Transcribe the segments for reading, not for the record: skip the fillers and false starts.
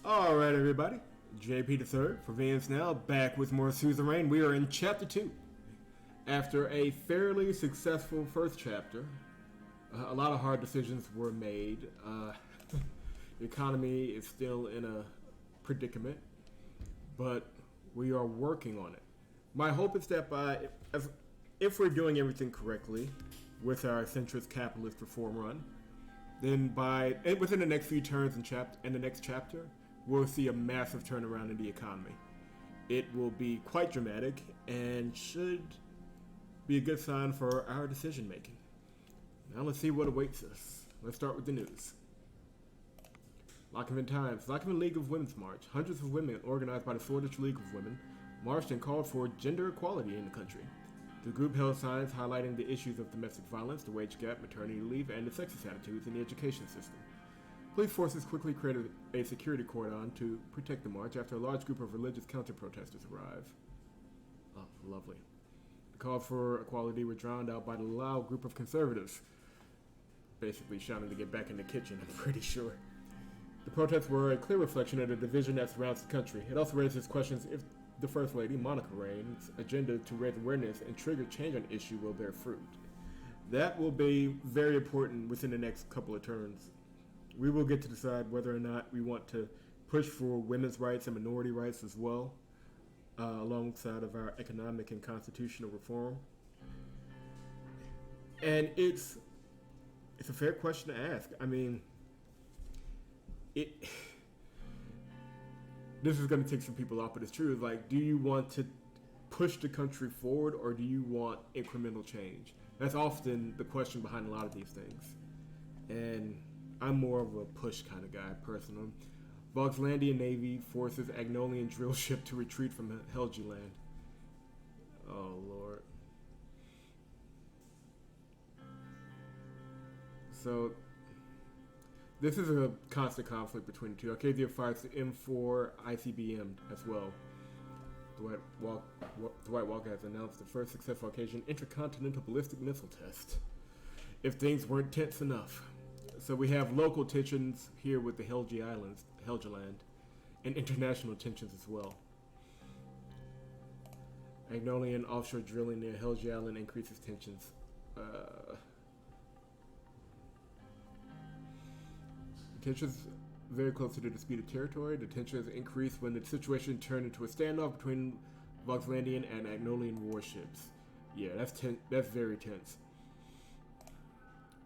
Alright, everybody. JP the Third for Vans Now, back with more Suzerain. We are in Chapter 2. After a fairly successful first chapter, a lot of hard decisions were made. The economy is still in a predicament, but we are working on it. My hope is that if we're doing everything correctly with our centrist capitalist reform run, then within the next few turns in the next chapter, we'll see a massive turnaround in the economy. It will be quite dramatic and should be a good sign for our decision making. Now let's see what awaits us. Let's start with the news. Lockhaven Times. Lockhaven League of Women's March. Hundreds of women organized by the Swedish League of Women marched and called for gender equality in the country. The group held signs highlighting the issues of domestic violence, the wage gap, maternity leave, and the sexist attitudes in the education system. Police forces quickly created a security cordon to protect the march after a large group of religious counter-protesters arrived. Oh, lovely. The call for equality were drowned out by the loud group of conservatives, basically shouting to get back in the kitchen, I'm pretty sure. The protests were a clear reflection of the division that surrounds the country. It also raises questions if the First Lady, Anton Rayne's agenda to raise awareness and trigger change on the issue will bear fruit. That will be very important within the next couple of turns. We will get to decide whether or not we want to push for women's rights and minority rights as well, alongside of our economic and constitutional reform. And it's a fair question to ask. I mean, this is going to take some people off, but it's true. It's like, do you want to push the country forward or do you want incremental change? That's often the question behind a lot of these things. And I'm more of a push kind of guy, personally. Voxlandian Navy forces Agnolian drill ship to retreat from Helgeland. Oh, Lord. So, this is a constant conflict between the two. Arcadia fights the M4 ICBM as well. Dwight Walker has announced the first successful occasion intercontinental ballistic missile test. If things weren't tense enough. So we have local tensions here with the Helgeland, and international tensions as well. Agnolian offshore drilling near Helge Island increases tensions. Tensions very close to the disputed territory. The tensions increased when the situation turned into a standoff between Voxlandian and Agnolian warships. Yeah, that's very tense.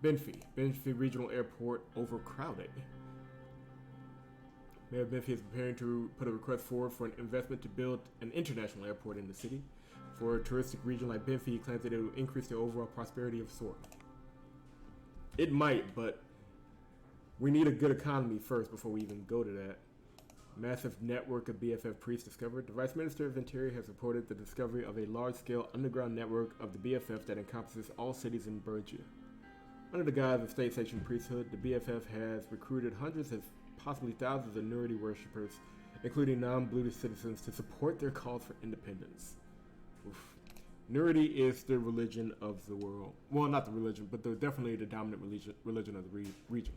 Benfey Regional Airport overcrowded. Mayor Benfey is preparing to put a request forward for an investment to build an international airport in the city. For a touristic region like Benfey, he claims that it will increase the overall prosperity of Sordland. It might, but we need a good economy first before we even go to that. Massive network of BFF priests discovered. The Vice Minister of Interior has reported the discovery of a large-scale underground network of the BFF that encompasses all cities in Bergia. Under the guise of state-sanctioned priesthood, the BFF has recruited hundreds of possibly thousands of Nurity worshippers, including non-Bluish citizens, to support their calls for independence. Oof. Nurity is the religion of the world. Well, not the religion, but definitely the dominant religion of the region.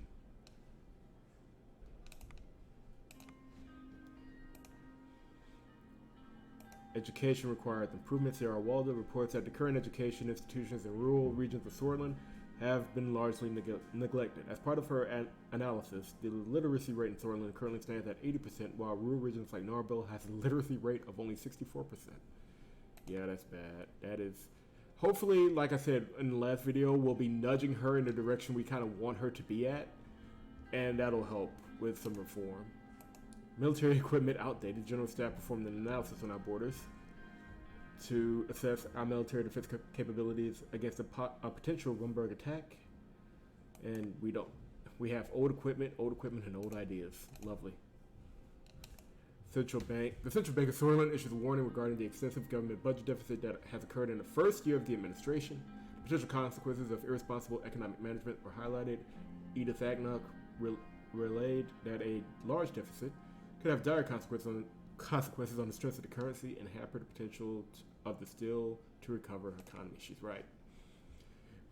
Education required improvements. Sarah Waldo reports that the current education institutions in rural regions of Sordland have been largely neglected. As part of her analysis, the literacy rate in Sordland currently stands at 80%, while rural regions like Narbil has a literacy rate of only 64%. Yeah, that's bad. That is... Hopefully, like I said in the last video, we'll be nudging her in the direction we kind of want her to be at, and that'll help with some reform. Military equipment outdated. General Staff performed an analysis on our borders to assess our military defense capabilities against a potential Rumberg attack. And we have old equipment and old ideas. Lovely. The Central Bank of Sordland issues a warning regarding the extensive government budget deficit that has occurred in the first year of the administration. The potential consequences of irresponsible economic management were highlighted. Edith Agnock relayed that a large deficit could have dire consequences on the strength of the currency and hamper the potential of the still to recover economy. She's right.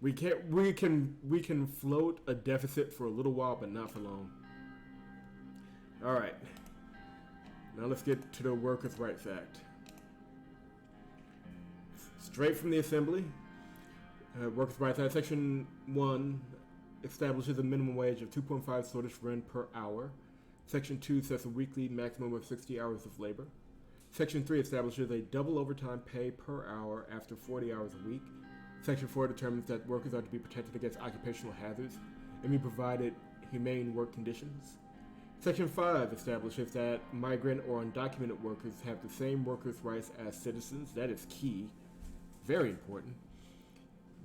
We can float a deficit for a little while, but not for long. All right. Now let's get to the Workers' Rights Act. Straight from the Assembly, Workers' Rights Act, Section 1 establishes a minimum wage of 2.5 Swedish ren per hour. Section 2 sets a weekly maximum of 60 hours of labor. Section 3 establishes a double overtime pay per hour after 40 hours a week. Section 4 determines that workers are to be protected against occupational hazards and be provided humane work conditions. Section 5 establishes that migrant or undocumented workers have the same workers' rights as citizens. That is key. Very important.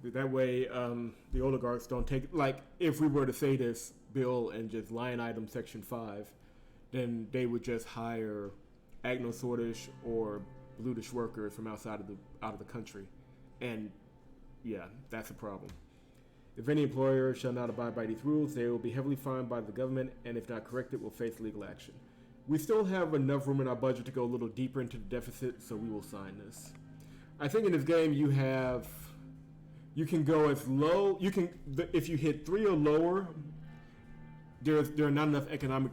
That way, the oligarchs don't take, like, if we were to say this bill and just line item Section 5, then they would just hire Agno-Sordish or Bludish workers from outside of the country. And, yeah, that's a problem. If any employer shall not abide by these rules, they will be heavily fined by the government, and if not corrected, will face legal action. We still have enough room in our budget to go a little deeper into the deficit, so we will sign this. I think in this game you can go as low, if you hit 3 or lower, there are not enough economic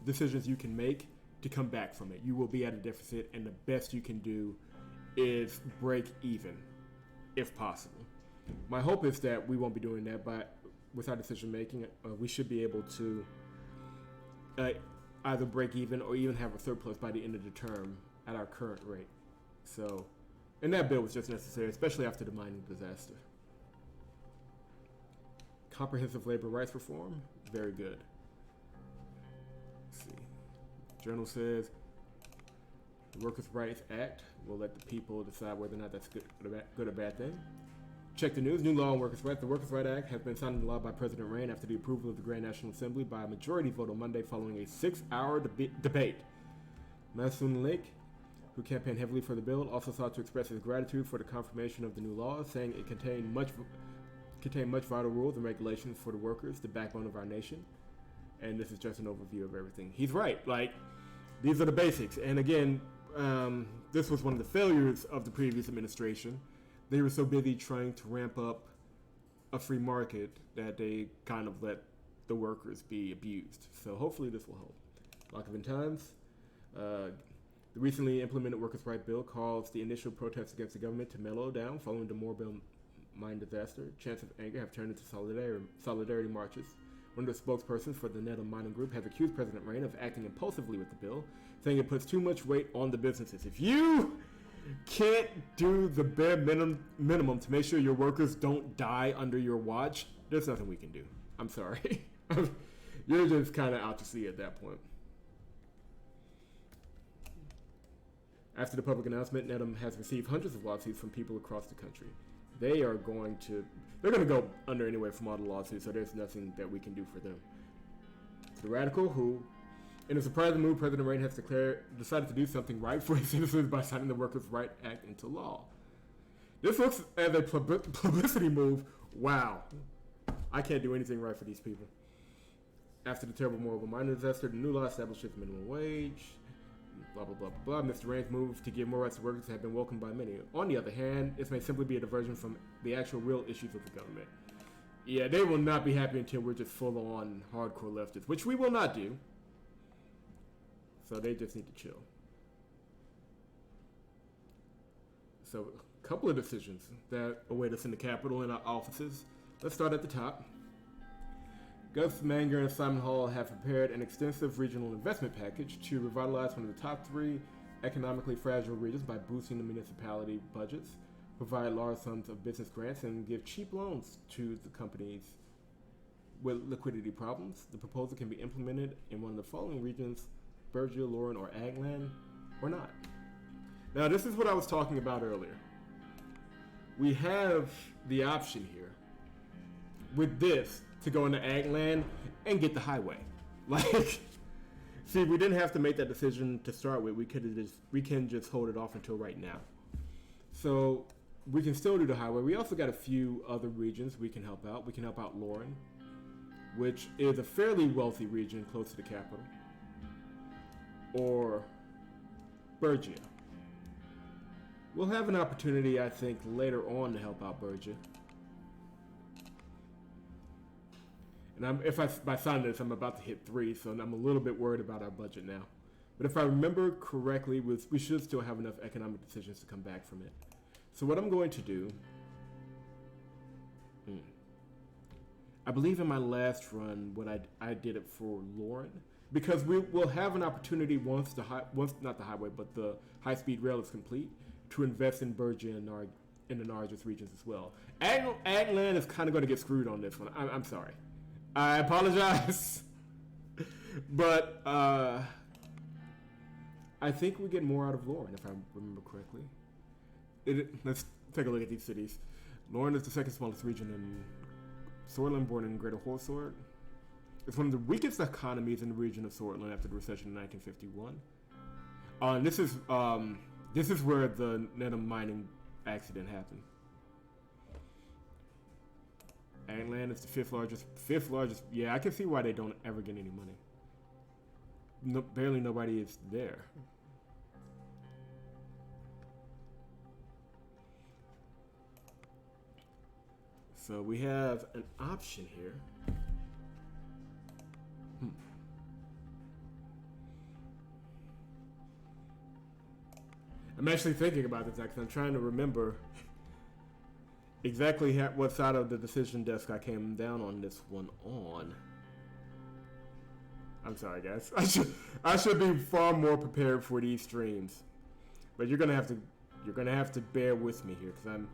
decisions you can make to come back from it. You will be at a deficit, and the best you can do is break even, if possible. My hope is that we won't be doing that, but with our decision making, we should be able to either break even or even have a surplus by the end of the term at our current rate. So, and that bill was just necessary, especially after the mining disaster. Comprehensive labor rights reform, very good. Let's see. Journal says the Workers' Rights Act will let the people decide whether or not that's good or bad thing. Check the news. New law on workers' rights. The Workers' Rights Act has been signed into law by President Rayne after the approval of the Grand National Assembly by a majority vote on Monday following a 6-hour debate. Masoon Lake, who campaigned heavily for the bill, also sought to express his gratitude for the confirmation of the new law, saying it contained much vital rules and regulations for the workers, the backbone of our nation. And this is just an overview of everything. He's right. Like, these are the basics. And again, this was one of the failures of the previous administration. They were so busy trying to ramp up a free market that they kind of let the workers be abused. So hopefully this will help. Lock-in times. The recently implemented workers' rights bill calls the initial protests against the government to mellow down following the Moorville mine disaster. Chants of anger have turned into solidarity marches. One of the spokespersons for the Nedham Mining Group has accused President Rayne of acting impulsively with the bill, saying it puts too much weight on the businesses. If you can't do the bare minimum to make sure your workers don't die under your watch, there's nothing we can do. I'm sorry. You're just kind of out to sea at that point. After the public announcement, Nedham has received hundreds of lawsuits from people across the country. They're going to go under anyway from all the lawsuits, so there's nothing that we can do for them. The Radical, who, in a surprising move, President Rayne has decided to do something right for his citizens by signing the Workers' Rights Act into law. This looks as a publicity move. Wow. I can't do anything right for these people. After the terrible Moorville mine disaster, the new law establishes minimum wage, blah, blah, blah, blah, blah. Mr. Rayne's move to give more rights to workers have been welcomed by many. On the other hand, this may simply be a diversion from the actual real issues of the government. Yeah, they will not be happy until we're just full-on hardcore leftists, which we will not do. So they just need to chill. So a couple of decisions that await us in the Capitol and our offices. Let's start at the top. Gus Manger and Simon Hall have prepared an extensive regional investment package to revitalize one of the top 3 economically fragile regions by boosting the municipality budgets, provide large sums of business grants, and give cheap loans to the companies with liquidity problems. The proposal can be implemented in one of the following regions: Bergia, Lauren, or Agland, or not. Now, this is what I was talking about earlier. We have the option here with this to go into Agland and get the highway. Like, see, we didn't have to make that decision to start with. We can just hold it off until right now. So we can still do the highway. We also got a few other regions we can help out. We can help out Lauren, which is a fairly wealthy region close to the capital, or Bergia. We'll have an opportunity, I think, later on to help out Bergia. And by signing this, I'm about to hit 3, so I'm a little bit worried about our budget now. But if I remember correctly, we should still have enough economic decisions to come back from it. So what I'm going to do, I believe in my last run, what I did it for Lauren, because we'll have an opportunity once not the highway, but the high-speed rail is complete, to invest in Bergia and in the Nargis regions as well. Agland is kind of going to get screwed on this one. I'm sorry. I apologize. But I think we get more out of Lauren, if I remember correctly. Let's take a look at these cities. Lauren is the second smallest region in Sordland, born in Greater Horsord. It's one of the weakest economies in the region of Sordland after the recession in 1951. And this is where the Netum mining accident happened. Agland is the fifth largest. Yeah, I can see why they don't ever get any money. Barely nobody is there. So we have an option here. I'm actually thinking about this because I'm trying to remember exactly what side of the decision desk I came down on this one on. I'm sorry, guys. I should be far more prepared for these streams, but you're gonna have to bear with me here because I'm.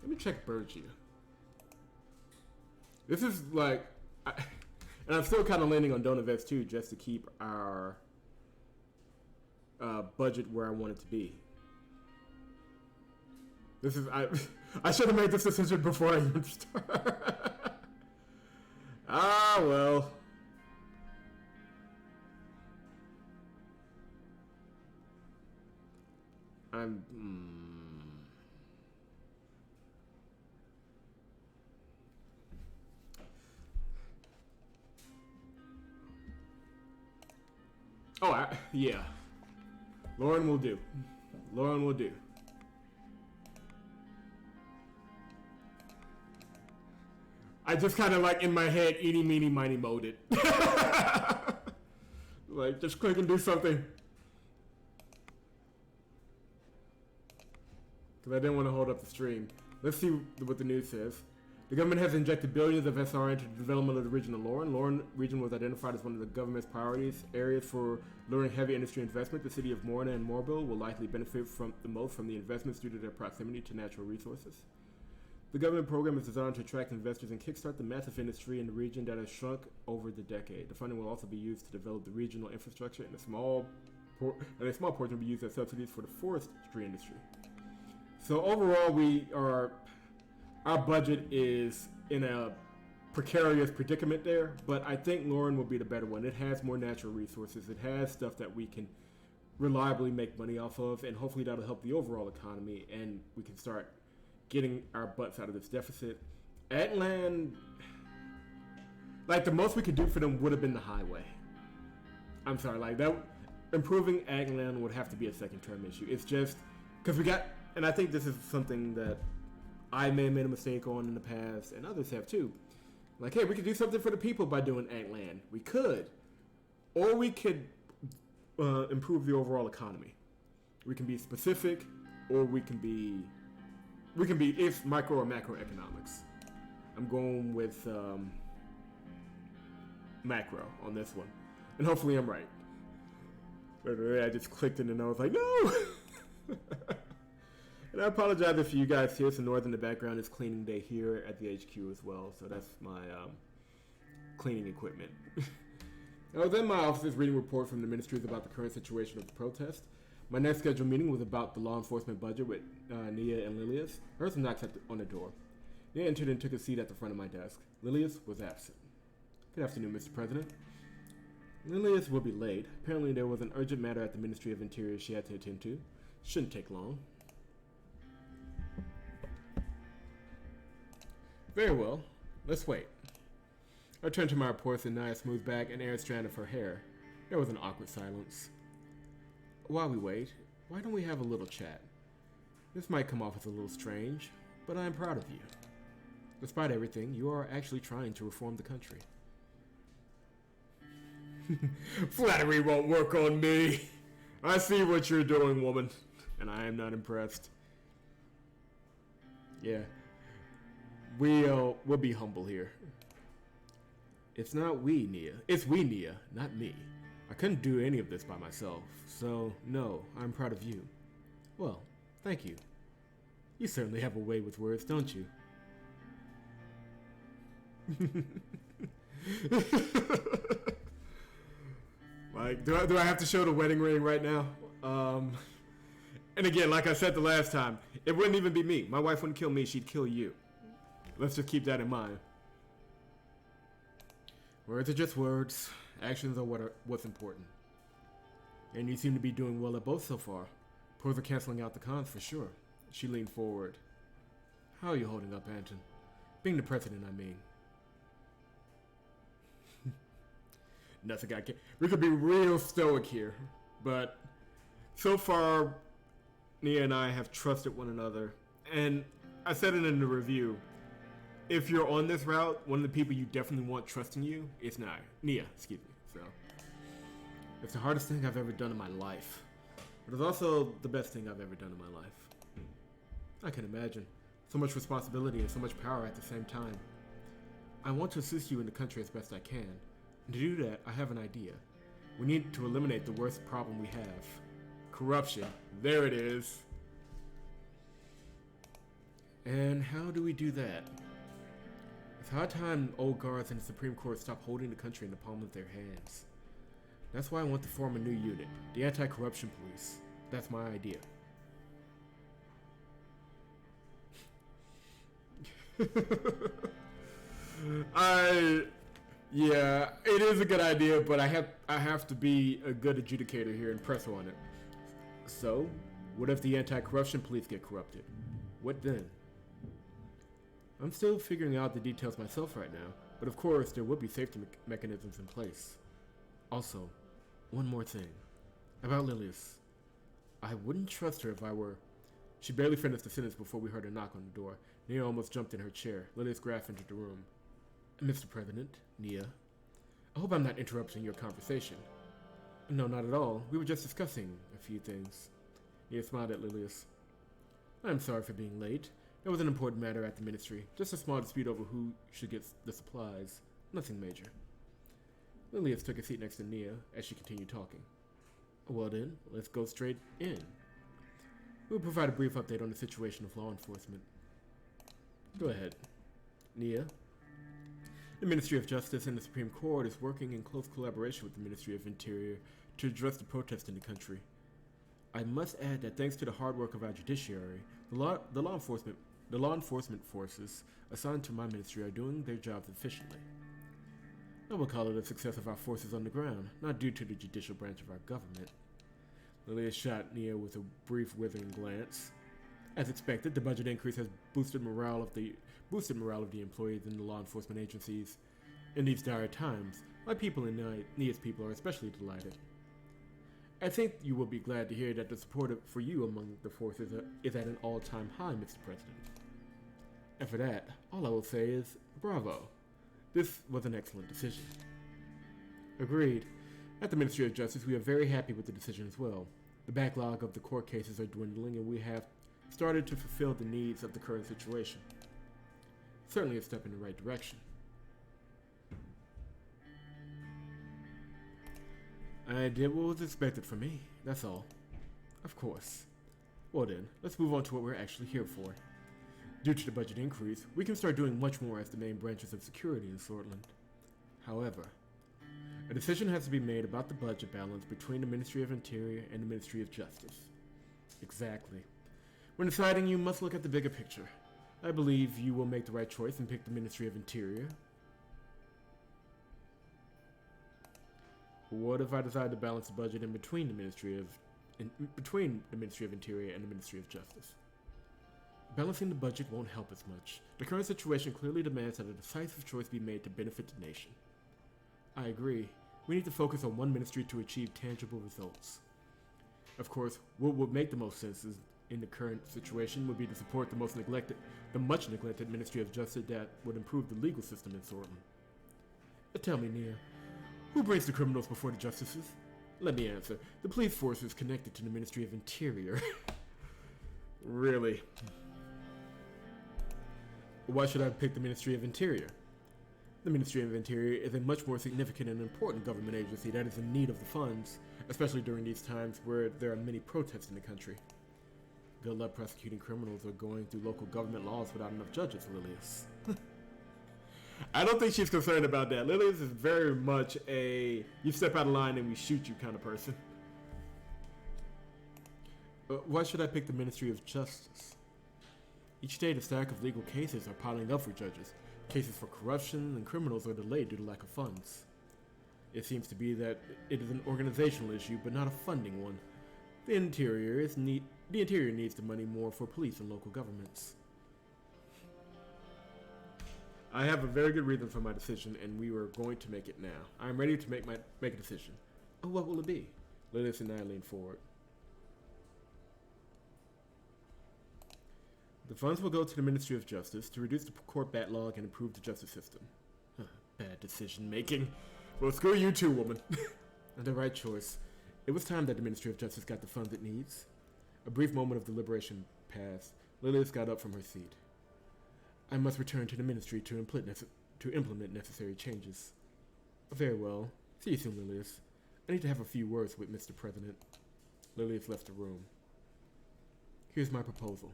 Let me check Bergia. This is like, and I'm still kind of leaning on Donavets too, just to keep our budget where I want it to be. This is I should have made this decision before I even started. Well. Yeah. Lauren will do. Lauren will do. I just kind of like in my head, eeny, meeny, miny, mowed it. Like, just click and do something. Because I didn't want to hold up the stream. Let's see what the news says. The government has injected billions of SR into the development of the region of Lauren. Lauren region was identified as one of the government's priorities areas for luring heavy industry investment. The city of Morna and Morville will likely benefit the most from the investments due to their proximity to natural resources. The government program is designed to attract investors and kickstart the massive industry in the region that has shrunk over the decade. The funding will also be used to develop the regional infrastructure, and a small portion will be used as subsidies for the forestry industry. So overall, our budget is in a precarious predicament there, but I think Lauren will be the better one. It has more natural resources. It has stuff that we can reliably make money off of, and hopefully that'll help the overall economy, and we can start getting our butts out of this deficit. Atland, like the most we could do for them would have been the highway. I'm sorry, like that, improving Agland would have to be a second term issue. It's just, because we got, and I think this is something that I may have made a mistake on in the past, and others have too. Like, hey, we could do something for the people by doing Agland. We could. Or we could improve the overall economy. We can be specific, or we can be, it's micro or macroeconomics. I'm going with macro on this one. And hopefully I'm right. I just clicked it and I was like, no! And I apologize if you guys hear some noise in the background. It's cleaning day here at the HQ as well, so that's my cleaning equipment. I was in my office reading reports from the ministries about the current situation of the protest. My next scheduled meeting was about the law enforcement budget with Nia and Lilius. I heard some knocks on the door. Nia entered and took a seat at the front of my desk. Lilius was absent. Good afternoon, Mr. President. Lilius will be late. Apparently there was an urgent matter at the Ministry of Interior she had to attend to. Shouldn't take long. Very well. Let's wait. I turned to my reports and Nia smoothed back an aired strand of her hair. There was an awkward silence. While we wait, why don't we have a little chat? This might come off as a little strange, but I am proud of you. Despite everything, you are actually trying to reform the country. Flattery won't work on me. I see what you're doing, woman, and I am not impressed. Yeah. We'll be humble here. It's not we, Nia. It's we, Nia, not me. I couldn't do any of this by myself, so no, I'm proud of you. Well, thank you. You certainly have a way with words, don't you? Like, do I have to show the wedding ring right now? And again, like I said the last time, it wouldn't even be me. My wife wouldn't kill me, she'd kill you. Let's just keep that in mind. Words are just words. Actions are what's important. And you seem to be doing well at both so far. Pros are canceling out the cons for sure. She leaned forward. How are you holding up, Anton? Being the president, I mean. Nothing I can. We could be real stoic here, but so far, Nia and I have trusted one another. And I said it in the review. If you're on this route, one of the people you definitely want trusting you is Nia. Excuse me. So it's the hardest thing I've ever done in my life, but it's also the best thing I've ever done in my life. I can imagine. So much responsibility and so much power at the same time. I want to assist you in the country as best I can. And to do that, I have an idea. We need to eliminate the worst problem we have. Corruption. There it is. And how do we do that? It's high time old guards and the Supreme Court stop holding the country in the palm of their hands. That's why I want to form a new unit, the Anti-Corruption Police. That's my idea. Yeah, it is a good idea, but I have to be a good adjudicator here and press on it. So, what if the anti-corruption police get corrupted? What then? I'm still figuring out the details myself right now, but of course there would be safety mechanisms in place. Also, one more thing. About Lilius. I wouldn't trust her if I were... She barely finished the sentence before we heard a knock on the door. Nia almost jumped in her chair. Lilius Graff entered the room. Mr. President, Nia. I hope I'm not interrupting your conversation. No, not at all. We were just discussing a few things. Nia smiled at Lilius. I'm sorry for being late. There was an important matter at the ministry. Just a small dispute over who should get the supplies. Nothing major. Lilius took a seat next to Nia as she continued talking. Well then, let's go straight in. We'll provide a brief update on the situation of law enforcement. Go ahead. Nia. The Ministry of Justice and the Supreme Court is working in close collaboration with the Ministry of Interior to address the protests in the country. I must add that thanks to the hard work of our judiciary, the law enforcement forces assigned to my ministry are doing their jobs efficiently. I will call it a success of our forces on the ground, not due to the judicial branch of our government. Lilius shot Nia with a brief withering glance. As expected, the budget increase has boosted morale of the employees in the law enforcement agencies. In these dire times, my people and Nia's people are especially delighted. I think you will be glad to hear that the support for you among the forces is at an all-time high, Mr. President. And for that, all I will say is, bravo. This was an excellent decision. Agreed. At the Ministry of Justice, we are very happy with the decision as well. The backlog of the court cases are dwindling, and we have started to fulfill the needs of the current situation. Certainly a step in the right direction. I did what was expected from me, that's all. Of course. Well then, let's move on to what we're actually here for. Due to the budget increase, we can start doing much more as the main branches of security in Sordland. However, a decision has to be made about the budget balance between the Ministry of Interior and the Ministry of Justice. Exactly. When deciding, you must look at the bigger picture. I believe you will make the right choice and pick the Ministry of Interior. What if I decide to balance the budget in between the Ministry of Interior and the Ministry of Justice? Balancing the budget won't help as much. The current situation clearly demands that a decisive choice be made to benefit the nation. I agree. We need to focus on one ministry to achieve tangible results. Of course, what would make the most sense in the current situation would be to support the much neglected Ministry of Justice that would improve the legal system in Sordland. Tell me, Nia, Who brings the criminals before the justices? Let me answer. The police force is connected to the Ministry of Interior. Really? Why should I pick the Ministry of Interior? The Ministry of Interior is a much more significant and important government agency that is in need of the funds, especially during these times where there are many protests in the country. Good luck prosecuting criminals or going through local government laws without enough judges, Lilius. I don't think she's concerned about that. Lilius is very much a you step out of line and we shoot you kind of person. Why should I pick the Ministry of Justice? Each day the stack of legal cases are piling up for judges. Cases for corruption and criminals are delayed due to lack of funds. It seems to be that it is an organizational issue, but not a funding one. The Interior needs the money more for police and local governments. I have a very good reason for my decision, and we are going to make it now. I am ready to make a decision. Oh, what will it be? Lilius and I lean forward. The funds will go to the Ministry of Justice to reduce the court backlog and improve the justice system. Bad decision making. Well, screw you too, woman. And the right choice. It was time that the Ministry of Justice got the funds it needs. A brief moment of deliberation passed. Lilius got up from her seat. I must return to the ministry to implement necessary changes. Very well. See you soon, Lilius. I need to have a few words with Mr. President. Lilius left the room. Here's my proposal.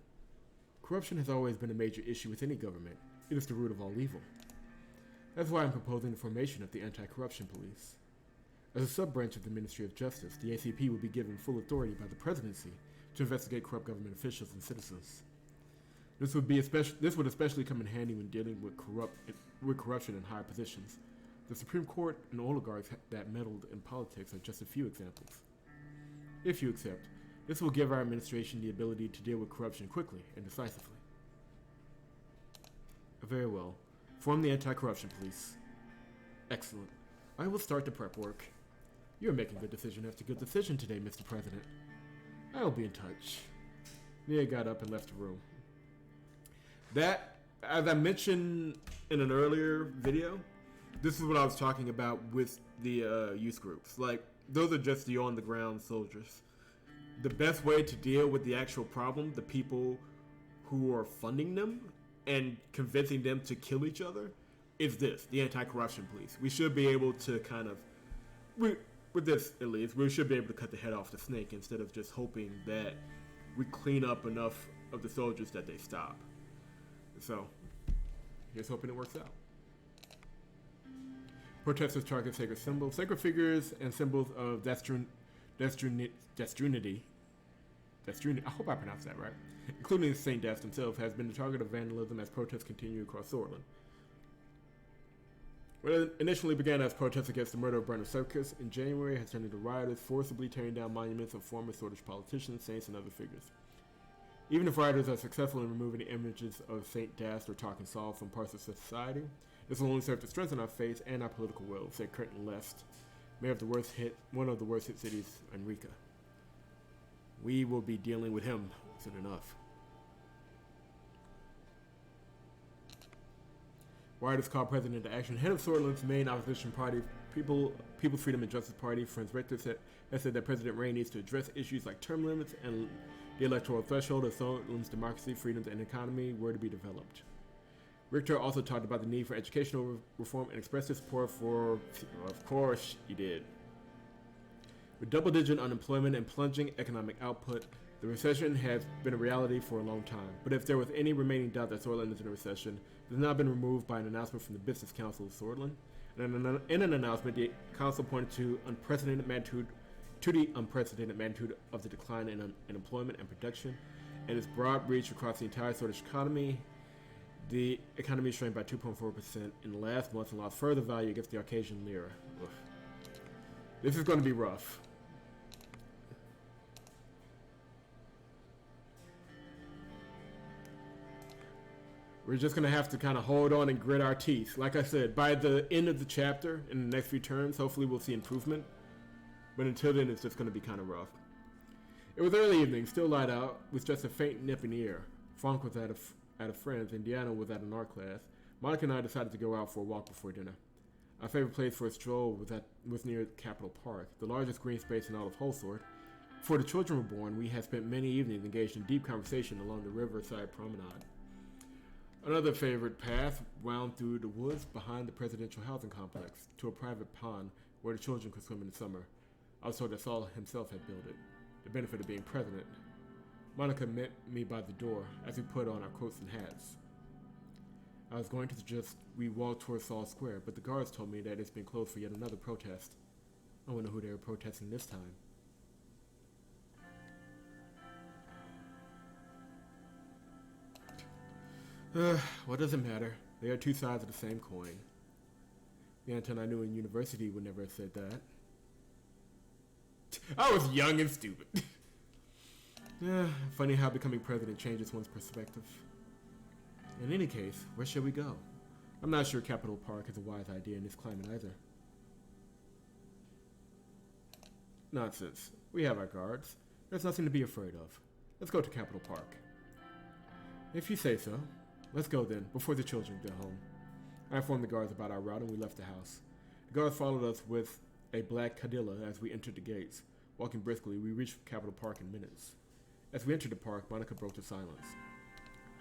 Corruption has always been a major issue with any government. It is the root of all evil. That's why I'm proposing the formation of the Anti-Corruption Police. As a sub-branch of the Ministry of Justice, the ACP will be given full authority by the presidency to investigate corrupt government officials and citizens. This would especially come in handy when dealing with corruption in high positions. The Supreme Court and oligarchs that meddled in politics are just a few examples. If you accept, this will give our administration the ability to deal with corruption quickly and decisively. Very well. Form the Anti-Corruption Police. Excellent. I will start the prep work. You're making good decision after good decision today, Mr. President. I will be in touch. Nia got up and left the room. That, as I mentioned in an earlier video, this is what I was talking about with the youth groups. Like, those are just the on-the-ground soldiers. The best way to deal with the actual problem, the people who are funding them and convincing them to kill each other, is this, the Anti-Corruption Police. We should be able to kind of, with this at least, we should be able to cut the head off the snake instead of just hoping that we clean up enough of the soldiers that they stop. So, here's hoping it works out. Protesters target sacred symbols, sacred figures, and symbols of Destrinity. I hope I pronounced that right. Including Saint Dast himself, has been the target of vandalism as protests continue across Sordland. What initially began as protests against the murder of Bernard Circus in January has turned into rioters forcibly tearing down monuments of former Sordish politicians, saints, and other figures. Even if rioters are successful in removing the images of Saint Dast or Talking Saul from parts of society, this will only serve to strengthen our faith and our political will, said Curtin Lest, mayor of one of the worst hit cities, Enrica. We will be dealing with him soon enough. Rioters called President into action. Head of Sordland's main opposition party, People's Freedom and Justice Party, Franz Richter, has said that President Rayne needs to address issues like term limits and the electoral threshold of Sordland's democracy, freedoms, and economy were to be developed. Richter also talked about the need for educational reform and expressed his support for, of course, he did. With double-digit unemployment and plunging economic output, the recession has been a reality for a long time. But if there was any remaining doubt that Sordland is in a recession, it has now been removed by an announcement from the Business Council of Sordland. And in an announcement, the council pointed to the unprecedented magnitude of the decline in employment and production, and its broad reach across the entire Sordish economy. The economy shrank by 2.4% in the last month and lost further value against the Arcadian lira. Oof. This is going to be rough. We're just going to have to kind of hold on and grit our teeth. Like I said, by the end of the chapter, in the next few turns, hopefully we'll see improvement. But until then, it's just going to be kind of rough. It was early evening, still light out, with just a faint nip in the air. Frank was at a friend's, and Deanna was at an art class. Monica and I decided to go out for a walk before dinner. Our favorite place for a stroll was near Capitol Park, the largest green space in all of Holsworth. Before the children were born, we had spent many evenings engaged in deep conversation along the riverside promenade. Another favorite path wound through the woods behind the presidential housing complex to a private pond where the children could swim in the summer. I was told that Saul himself had built it, the benefit of being president. Monica met me by the door as we put on our coats and hats. I was going to suggest we walk towards Saul Square, but the guards told me that it's been closed for yet another protest. I wonder who they were protesting this time. What does it matter? They are two sides of the same coin. The Anton I knew in university would never have said that. I was young and stupid. Funny how becoming president changes one's perspective. In any case, where should we go? I'm not sure Capitol Park is a wise idea in this climate either. Nonsense. We have our guards. There's nothing to be afraid of. Let's go to Capitol Park. If you say so. Let's go then, before the children get home. I informed the guards about our route and we left the house. The guards followed us with a black Cadilla as we entered the gates. Walking briskly, we reached Capitol Park in minutes. As we entered the park, Monica broke the silence.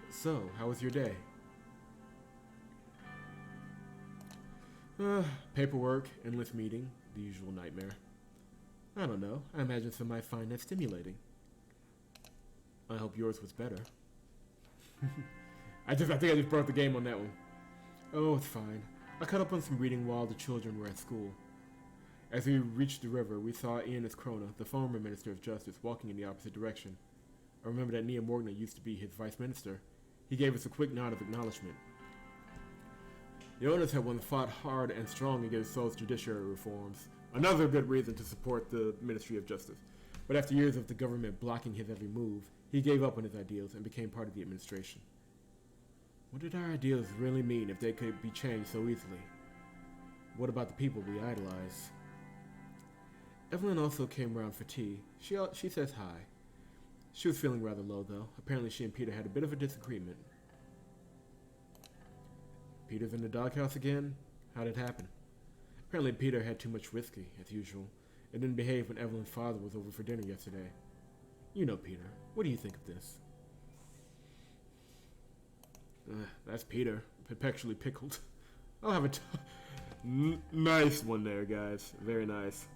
So, how was your day? Paperwork, endless meeting, the usual nightmare. I don't know. I imagine some might find that stimulating. I hope yours was better. I think I just broke the game on that one. Oh, it's fine. I caught up on some reading while the children were at school. As we reached the river, we saw Iannis Krona, the former Minister of Justice, walking in the opposite direction. I remember that Nia Morgana used to be his vice minister. He gave us a quick nod of acknowledgement. The owners had once fought hard and strong against those judiciary reforms, another good reason to support the Ministry of Justice. But after years of the government blocking his every move, he gave up on his ideals and became part of the administration. What did our ideals really mean if they could be changed so easily? What about the people we idolize? Evelyn also came around for tea. She says hi. She was feeling rather low, though. Apparently she and Peter had a bit of a disagreement. Peter's in the doghouse again? How'd it happen? Apparently Peter had too much whiskey, as usual, and didn't behave when Evelyn's father was over for dinner yesterday. You know Peter. What do you think of this? That's Peter, perpetually pickled. I'll have a nice one there, guys. Very nice.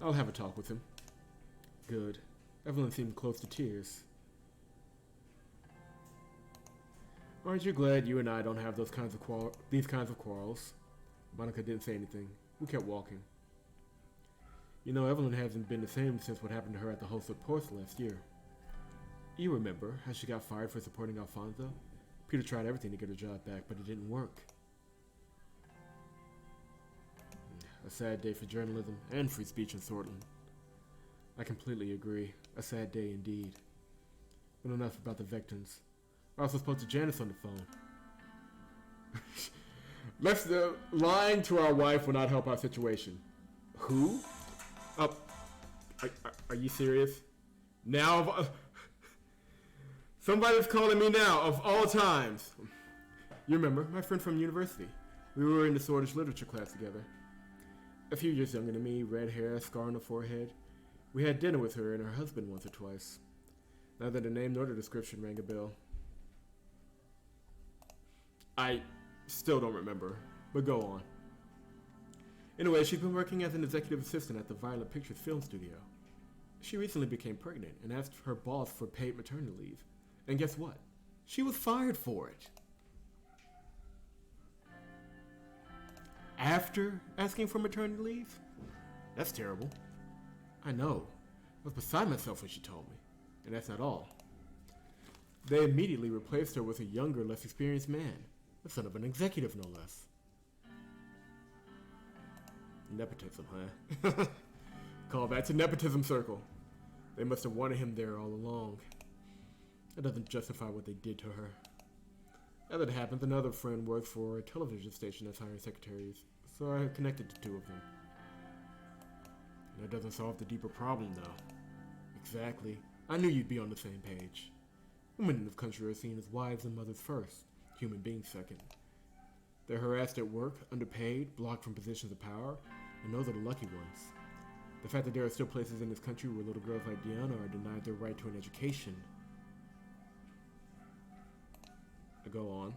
I'll have a talk with him. Good. Evelyn seemed close to tears. Aren't you glad you and I don't have these kinds of quarrels? Monica didn't say anything. We kept walking. You know, Evelyn hasn't been the same since what happened to her at the Holsworth Post last year. You remember how she got fired for supporting Alfonso? Peter tried everything to get her job back, but it didn't work. A sad day for journalism and free speech in Sordland. I completely agree. A sad day indeed. But enough about the victims. I also spoke to Janice on the phone. Lying to our wife will not help our situation. Who? Are you serious? Now, somebody's calling me now, of all times. You remember, my friend from university. We were in the Swedish literature class together. A few years younger than me, red hair, scar on the forehead. We had dinner with her and her husband once or twice. Neither the name nor the description rang a bell. I still don't remember, but go on. Anyway, she's been working as an executive assistant at the Violent Pictures film studio. She recently became pregnant and asked her boss for paid maternity leave. And guess what? She was fired for it. After asking for maternity leave? That's terrible. I know. I was beside myself when she told me. And that's not all. They immediately replaced her with a younger, less experienced man. The son of an executive, no less. Nepotism, huh? Call that to nepotism circle. They must have wanted him there all along. That doesn't justify what they did to her. As it happens, another friend works for a television station as hiring secretaries, so I connected the two of them. That doesn't solve the deeper problem, though. Exactly. I knew you'd be on the same page. Women in this country are seen as wives and mothers first, human beings second. They're harassed at work, underpaid, blocked from positions of power, and those are the lucky ones. The fact that there are still places in this country where little girls like Diana are denied their right to an education. I go on.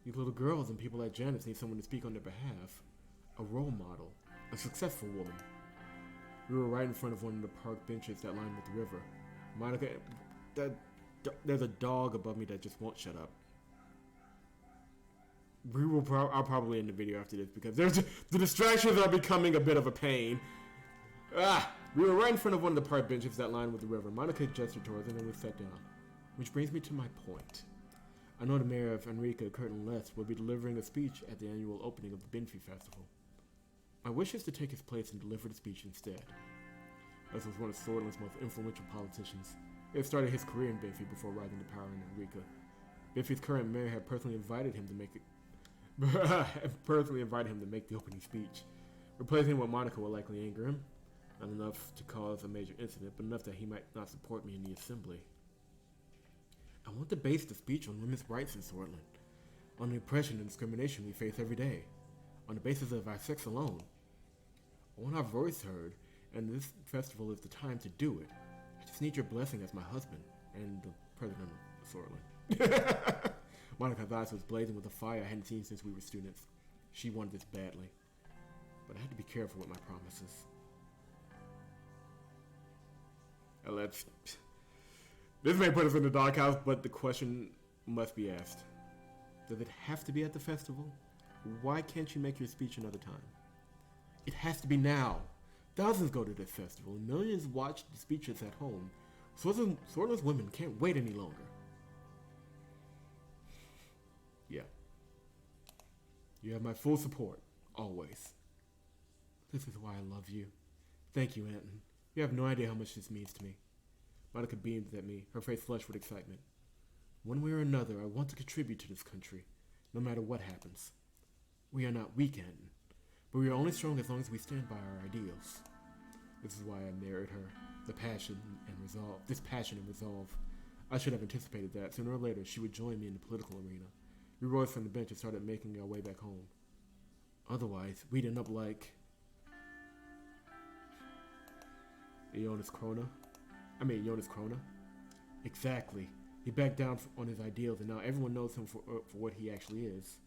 These little girls and people like Janice need someone to speak on their behalf. A role model. A successful woman. We were right in front of one of the park benches that lined with the river. Monica, there's a dog above me that just won't shut up. I'll probably end the video after this because the distractions are becoming a bit of a pain. We were right in front of one of the park benches that lined with the river. Monica gestured towards it and we sat down. Which brings me to my point. I know the mayor of Enrica, Curtin Less, will be delivering a speech at the annual opening of the Benfey Festival. My wish is to take his place and deliver the speech instead. Less was one of Sordland's most influential politicians. He had started his career in Benfey before rising to power in Enrica. Benfey's current mayor had personally invited him to make the opening speech. Replacing him with Monica will likely anger him. Not enough to cause a major incident, but enough that he might not support me in the assembly. I want to base the speech on women's rights in Sordland, on the oppression and discrimination we face every day, on the basis of our sex alone. I want our voice heard, and this festival is the time to do it. I just need your blessing as my husband and the President of Sordland. Monica's eyes was blazing with a fire I hadn't seen since we were students. She wanted this badly, but I had to be careful with my promises. This may put us in the doghouse, but the question must be asked. Does it have to be at the festival? Why can't you make your speech another time? It has to be now. Thousands go to this festival, and millions watch the speeches at home. Sordland's women can't wait any longer. Yeah. You have my full support, always. This is why I love you. Thank you, Anton. You have no idea how much this means to me. Monica beamed at me, her face flushed with excitement. One way or another, I want to contribute to this country, no matter what happens. We are not weak, Anton, but we are only strong as long as we stand by our ideals. This is why I married her. This passion and resolve. I should have anticipated that. Sooner or later, she would join me in the political arena. We rose from the bench and started making our way back home. Otherwise, we'd end up like Jonas Krona. Exactly. He backed down on his ideals, and now everyone knows him for what he actually is.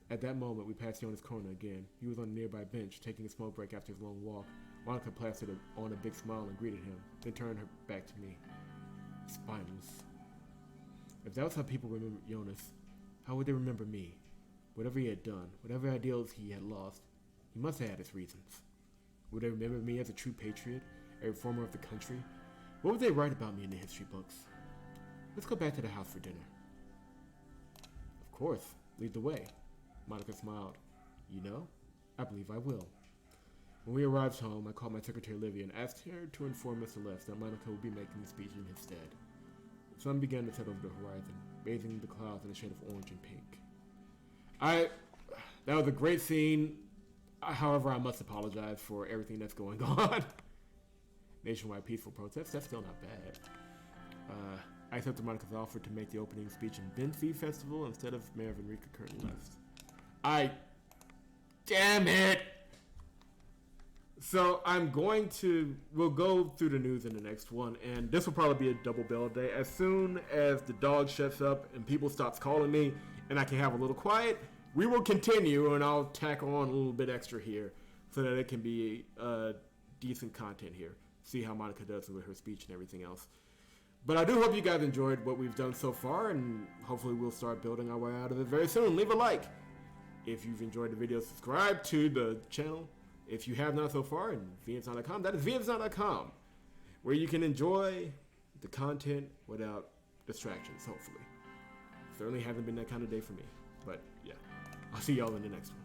At that moment, we passed Jonas Krona again. He was on a nearby bench, taking a small break after his long walk. Monica plastered on a big smile and greeted him, then turned her back to me. Spineless. If that was how people remembered Jonas, how would they remember me? Whatever he had done, whatever ideals he had lost, he must have had his reasons. Would they remember me as a true patriot, a reformer of the country? What would they write about me in the history books? Let's go back to the house for dinner. Of course, lead the way. Monica smiled. You know, I believe I will. When we arrived home, I called my secretary Livia and asked her to inform Mr. Less that Monica would be making the speech in his stead. The sun began to set over the horizon, bathing the clouds in a shade of orange and pink. That was a great scene. However, I must apologize for everything that's going on. Nationwide peaceful protests, that's still not bad. I accepted Monica's offer to make the opening speech in Benfey Festival instead of Mayor of Enrica Curtin Less. Damn it! So we'll go through the news in the next one, and this will probably be a double bill day. As soon as the dog shuts up and people stops calling me and I can have a little quiet, we will continue, and I'll tack on a little bit extra here so that it can be decent content here. See how Monica does with her speech and everything else. But I do hope you guys enjoyed what we've done so far, and hopefully we'll start building our way out of it very soon. Leave a like if you've enjoyed the video. Subscribe to the channel if you have not so far, and vnsnow.com. That is vnsnow.com, where you can enjoy the content without distractions, hopefully. Certainly hasn't been that kind of day for me, but yeah. I'll see y'all in the next one.